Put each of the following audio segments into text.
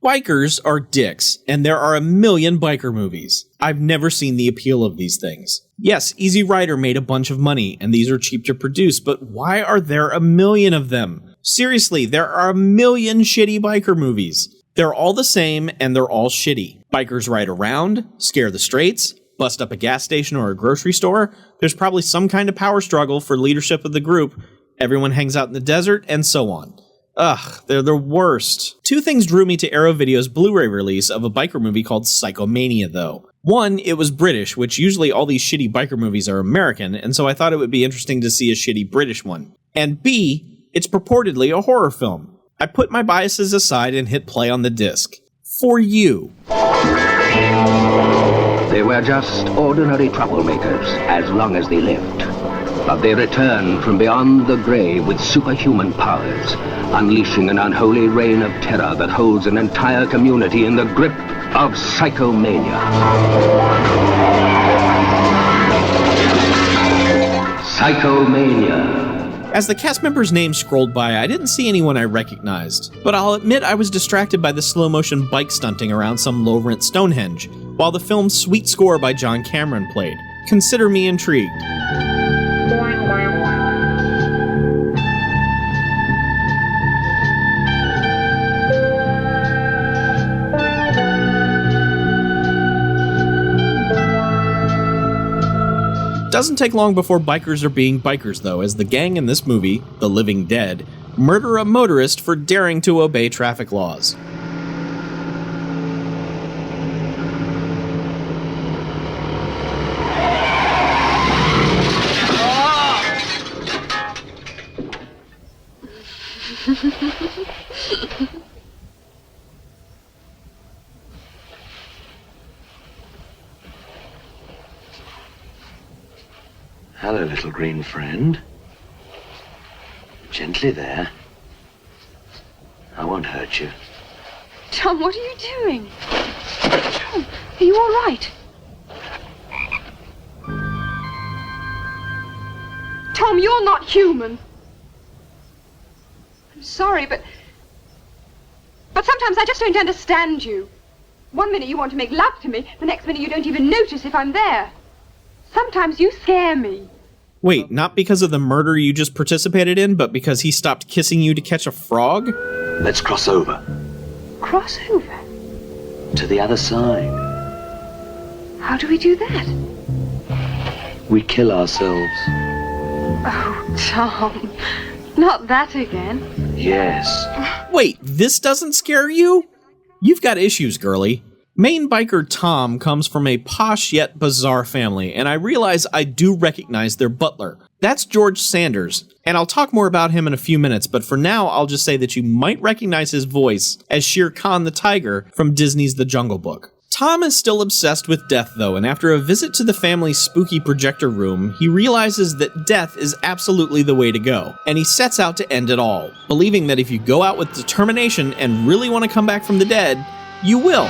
Bikers are dicks, and there are a million biker movies. I've never seen the appeal of these things. Yes, Easy Rider made a bunch of money, and these are cheap to produce, but why are there a million of them? Seriously, there are a million shitty biker movies. They're all the same, and they're all shitty. Bikers ride around, scare the straights, bust up a gas station or a grocery store. There's probably some kind of power struggle for leadership of the group. Everyone hangs out in the desert, and so on. Ugh, they're the worst. Two things drew me to Arrow Video's Blu-ray release of a biker movie called Psychomania, though. One, it was British, which usually all these shitty biker movies are American, and so I thought it would be interesting to see a shitty British one. And B, it's purportedly a horror film. I put my biases aside and hit play on the disc. For you. They were just ordinary troublemakers as long as they lived. But they returned from beyond the grave with superhuman powers, unleashing an unholy reign of terror that holds an entire community in the grip of Psychomania. Psychomania. As the cast members' names scrolled by, I didn't see anyone I recognized, but I'll admit I was distracted by the slow-motion bike stunting around some low-rent Stonehenge, while the film's sweet score by John Cameron played. Consider me intrigued. Doesn't take long before bikers are being bikers, though, as the gang in this movie, The Living Dead, murder a motorist for daring to obey traffic laws. Hello, little green friend. Gently there. I won't hurt you. Tom, what are you doing? Tom, are you all right? Tom, you're not human. I'm sorry, but sometimes I just don't understand you. One minute you want to make love to me, the next minute you don't even notice if I'm there. Sometimes you scare me. Wait, not because of the murder you just participated in, but because he stopped kissing you to catch a frog? Let's cross over. Cross over? To the other side. How do we do that? We kill ourselves. Oh, Tom. Not that again. Yes. Wait, this doesn't scare you? You've got issues, girlie. Main biker Tom comes from a posh yet bizarre family, and I realize I do recognize their butler. That's George Sanders, and I'll talk more about him in a few minutes, but for now I'll just say that you might recognize his voice as Shere Khan the tiger from Disney's The Jungle Book. Tom is still obsessed with death, though, and after a visit to the family's spooky projector room, he realizes that death is absolutely the way to go, and he sets out to end it all, believing that if you go out with determination and really want to come back from the dead, you will.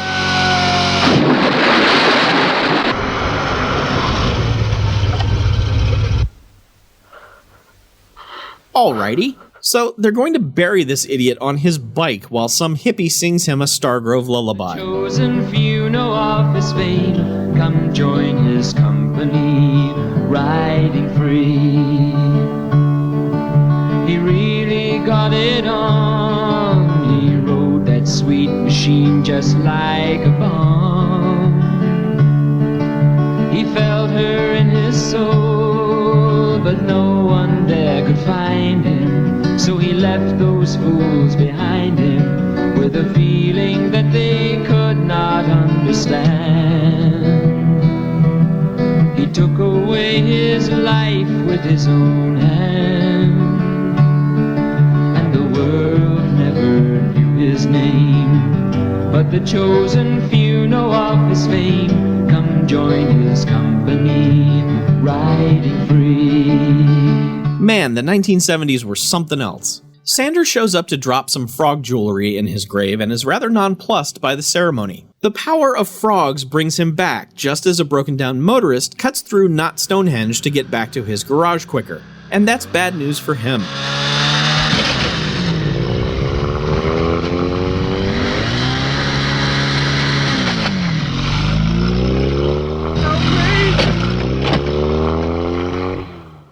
Alrighty, so they're going to bury this idiot on his bike while some hippie sings him a Stargrove lullaby. Chosen few know of his fame, come join his company, riding free. He really got it on, he rode that sweet machine just like a bomb. He felt her in his soul, but no one there could find him, so he left those fools behind him with a feeling that they could not understand. He took away his life with his own hand, and the world never knew his name, but the chosen few know of his fame, come join his company, riding free. Man, the 1970s were something else. Sanders shows up to drop some frog jewelry in his grave and is rather nonplussed by the ceremony. The power of frogs brings him back, just as a broken-down motorist cuts through not Stonehenge to get back to his garage quicker. And that's bad news for him.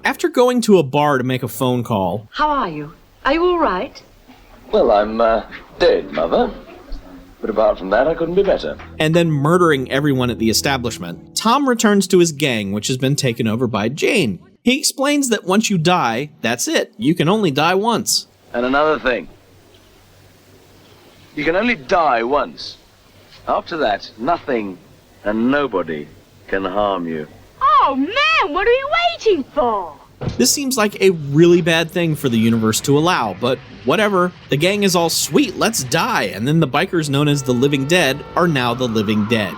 After going to a bar to make a phone call, How are you? Are you all right? Well, I'm dead, Mother. But apart from that, I couldn't be better. and then murdering everyone at the establishment, Tom returns to his gang, which has been taken over by Jane. He explains that once you die, that's it. You can only die once. And another thing. You can only die once. After that, nothing and nobody can harm you. Oh, man, what are we waiting for? This seems like a really bad thing for the universe to allow, but whatever. The gang is all sweet, let's die, and then the bikers known as the Living Dead are now the Living Dead.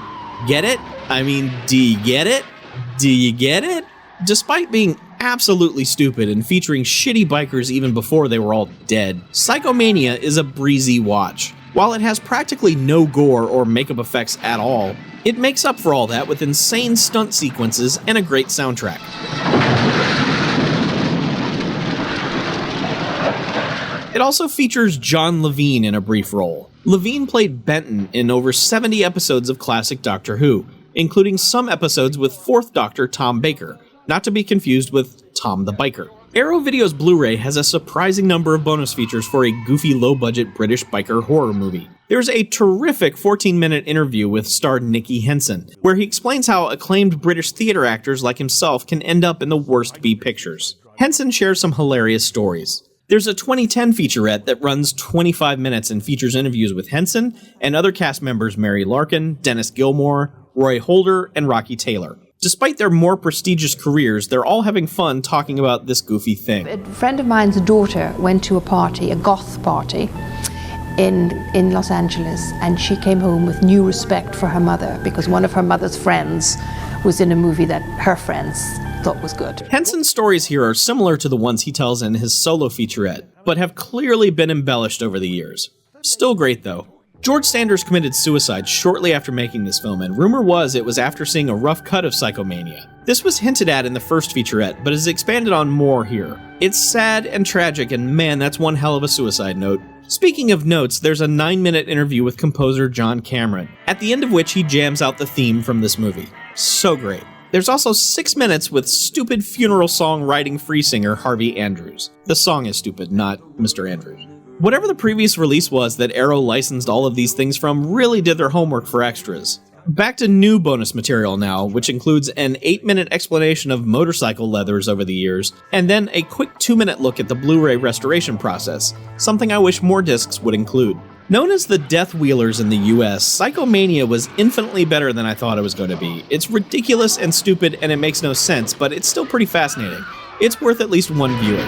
Get it? I mean, do you get it? Do you get it? Despite being absolutely stupid and featuring shitty bikers even before they were all dead, Psychomania is a breezy watch. While it has practically no gore or makeup effects at all, it makes up for all that with insane stunt sequences and a great soundtrack. It also features John Levine in a brief role. Levine played Benton in over 70 episodes of classic Doctor Who, including some episodes with 4th Doctor Tom Baker, not to be confused with Tom the Biker. Arrow Video's Blu-ray has a surprising number of bonus features for a goofy, low-budget British biker horror movie. There's a terrific 14-minute interview with star Nicky Henson, where he explains how acclaimed British theater actors like himself can end up in the worst B pictures. Henson shares some hilarious stories. There's a 2010 featurette that runs 25 minutes and features interviews with Henson and other cast members Mary Larkin, Dennis Gilmore, Roy Holder, and Rocky Taylor. Despite their more prestigious careers, they're all having fun talking about this goofy thing. A friend of mine's daughter went to a party, a goth party, in Los Angeles, and she came home with new respect for her mother because one of her mother's friends was in a movie that her friends thought was good. Henson's stories here are similar to the ones he tells in his solo featurette, but have clearly been embellished over the years. Still great though. George Sanders committed suicide shortly after making this film, and rumor was it was after seeing a rough cut of Psychomania. This was hinted at in the first featurette, but is expanded on more here. It's sad and tragic, and man, that's one hell of a suicide note. Speaking of notes, there's a 9-minute interview with composer John Cameron, at the end of which he jams out the theme from this movie. So great. There's also 6 minutes with stupid funeral song writing free singer Harvey Andrews. The song is stupid, not Mr. Andrews. Whatever the previous release was that Arrow licensed all of these things from really did their homework for extras. Back to new bonus material now, which includes an 8-minute explanation of motorcycle leathers over the years, and then a quick 2-minute look at the Blu-ray restoration process, something I wish more discs would include. Known as the Death Wheelers in the US, Psychomania was infinitely better than I thought it was going to be. It's ridiculous and stupid and it makes no sense, but it's still pretty fascinating. It's worth at least one viewing.